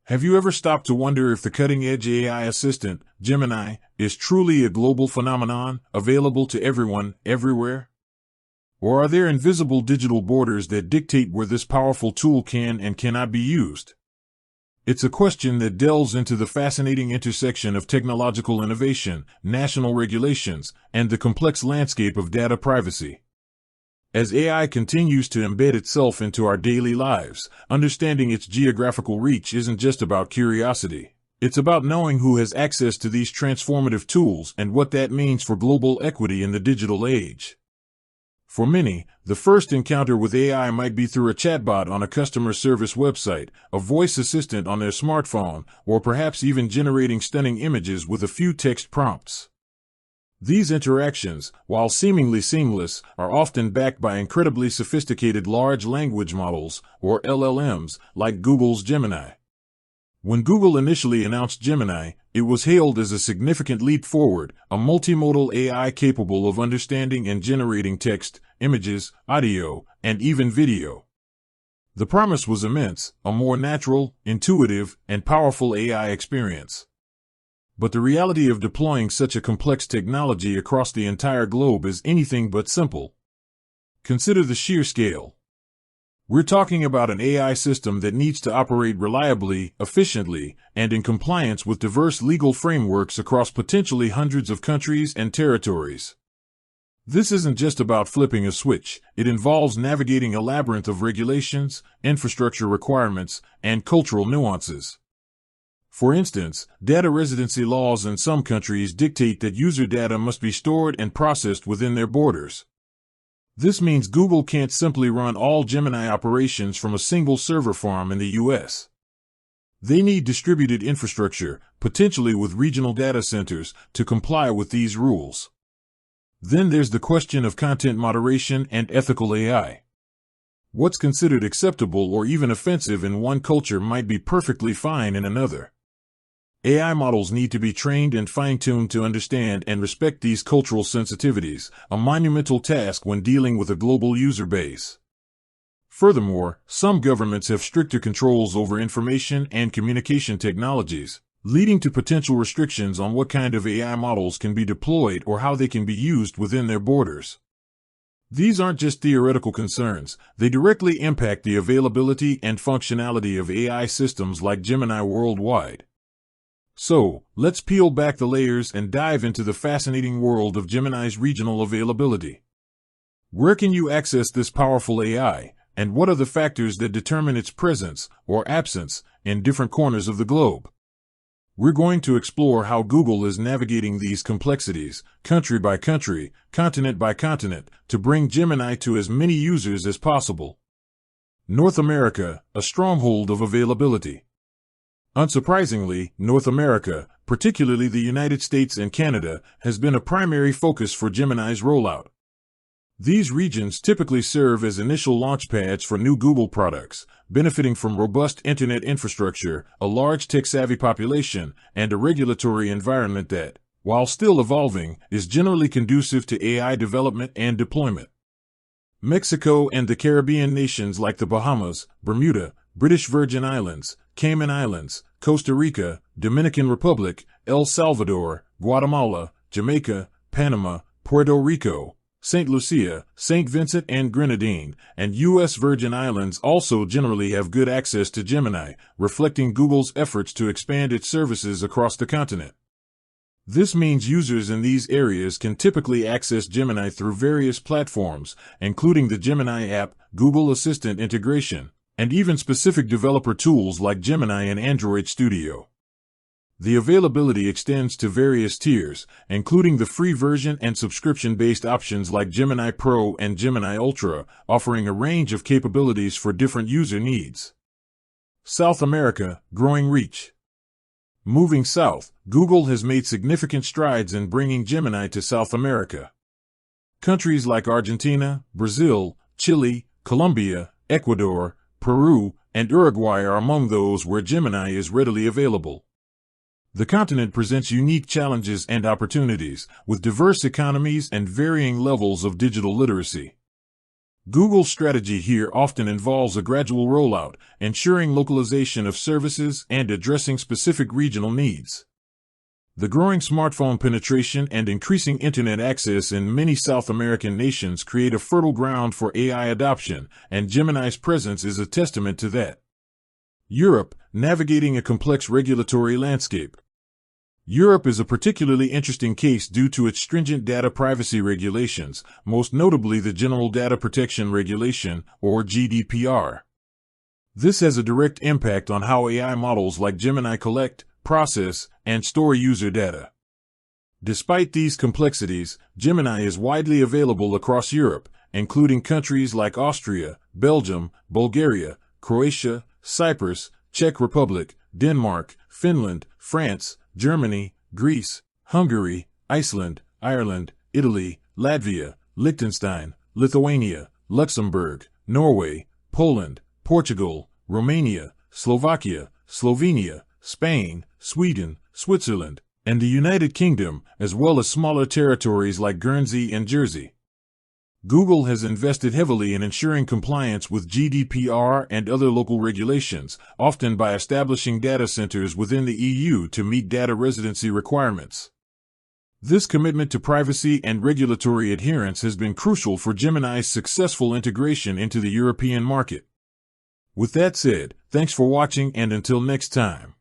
Have you ever stopped to wonder if the cutting-edge AI assistant, Gemini, is truly a global phenomenon, available to everyone, everywhere? Or are there invisible digital borders that dictate where this powerful tool can and cannot be used? It's a question that delves into the fascinating intersection of technological innovation, national regulations, and the complex landscape of data privacy. As AI continues to embed itself into our daily lives, understanding its geographical reach isn't just about curiosity. It's about knowing who has access to these transformative tools and what that means for global equity in the digital age. For many, the first encounter with AI might be through a chatbot on a customer service website, a voice assistant on their smartphone, or perhaps even generating stunning images with a few text prompts. These interactions, while seemingly seamless, are often backed by incredibly sophisticated large language models, or LLMs, like Google's Gemini. When Google initially announced Gemini, it was hailed as a significant leap forward, a multimodal AI capable of understanding and generating text, images, audio, and even video. The promise was immense, a more natural, intuitive, and powerful AI experience. But the reality of deploying such a complex technology across the entire globe is anything but simple. Consider the sheer scale. We're talking about an AI system that needs to operate reliably, efficiently, and in compliance with diverse legal frameworks across potentially hundreds of countries and territories. This isn't just about flipping a switch. It involves navigating a labyrinth of regulations, infrastructure requirements, and cultural nuances. For instance, data residency laws in some countries dictate that user data must be stored and processed within their borders. This means Google can't simply run all Gemini operations from a single server farm in the US. They need distributed infrastructure, potentially with regional data centers, to comply with these rules. Then there's the question of content moderation and ethical AI. What's considered acceptable or even offensive in one culture might be perfectly fine in another. AI models need to be trained and fine-tuned to understand and respect these cultural sensitivities, a monumental task when dealing with a global user base. Furthermore, some governments have stricter controls over information and communication technologies, leading to potential restrictions on what kind of AI models can be deployed or how they can be used within their borders. These aren't just theoretical concerns, they directly impact the availability and functionality of AI systems like Gemini worldwide. So, let's peel back the layers and dive into the fascinating world of Gemini's regional availability. Where can you access this powerful AI, and what are the factors that determine its presence, or absence, in different corners of the globe? We're going to explore how Google is navigating these complexities, country by country, continent by continent, to bring Gemini to as many users as possible. North America, a stronghold of availability. Unsurprisingly, North America, particularly the United States and Canada, has been a primary focus for Gemini's rollout. These regions typically serve as initial launchpads for new Google products, benefiting from robust internet infrastructure, a large tech-savvy population, and a regulatory environment that, while still evolving, is generally conducive to AI development and deployment. Mexico and the Caribbean nations like the Bahamas, Bermuda, British Virgin Islands, Cayman Islands, Costa Rica, Dominican Republic, El Salvador, Guatemala, Jamaica, Panama, Puerto Rico, St. Lucia, St. Vincent and Grenadine, and U.S. Virgin Islands also generally have good access to Gemini, reflecting Google's efforts to expand its services across the continent. This means users in these areas can typically access Gemini through various platforms, including the Gemini app, Google Assistant integration, and even specific developer tools like Gemini and Android Studio. The availability extends to various tiers, including the free version and subscription-based options like Gemini Pro and Gemini Ultra, offering a range of capabilities for different user needs. South America, growing reach. Moving south, Google has made significant strides in bringing Gemini to South America. Countries like Argentina, Brazil, Chile, Colombia, Ecuador, Peru, and Uruguay are among those where Gemini is readily available. The continent presents unique challenges and opportunities, with diverse economies and varying levels of digital literacy. Google's strategy here often involves a gradual rollout, ensuring localization of services and addressing specific regional needs. The growing smartphone penetration and increasing internet access in many South American nations create a fertile ground for AI adoption, and Gemini's presence is a testament to that. Europe, navigating a complex regulatory landscape. Europe is a particularly interesting case due to its stringent data privacy regulations, most notably the General Data Protection Regulation, or GDPR. This has a direct impact on how AI models like Gemini collect, process, and store user data. Despite these complexities, Gemini is widely available across Europe, including countries like Austria, Belgium, Bulgaria, Croatia, Cyprus, Czech Republic, Denmark, Finland, France, Germany, Greece, Hungary, Iceland, Ireland, Italy, Latvia, Liechtenstein, Lithuania, Luxembourg, Norway, Poland, Portugal, Romania, Slovakia, Slovenia, Spain, Sweden, Switzerland, and the United Kingdom, as well as smaller territories like Guernsey and Jersey. Google has invested heavily in ensuring compliance with GDPR and other local regulations, often by establishing data centers within the EU to meet data residency requirements. This commitment to privacy and regulatory adherence has been crucial for Gemini's successful integration into the European market. With that said, thanks for watching, and until next time.